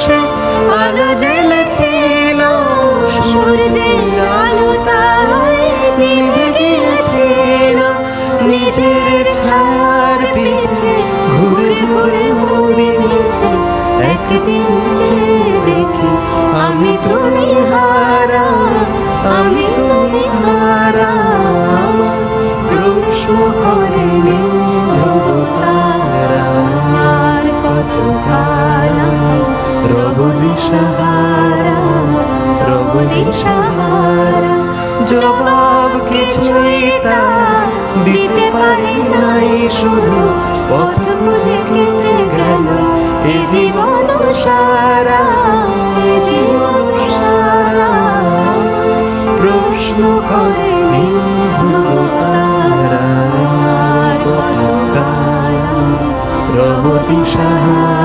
সে আলো জ্বেলেছিল, সূর্যের আলো তাই নিভে গিয়েছিল। নিজের ছায়ার পিছে ঘুরে ঘুরে মরে গেছে। একদিন চেয়ে দেখি আমি তুমি হারা, আমি তুমি হারা। আমার প্রশ্ন করেনি ধ্রুব তারা, আর কতকাল আমি রব দিশাহারা, রব দিশাহারা। জবাব কিছুই তা দিতে পারি নাই, শুধু পথ খুঁজে কেটে গেল এ জীবন সারা, এ জীবন সারা। প্রশ্ন করেনি ধ্রুব তারা, আর কতকাল আমি রব দিশাহারা।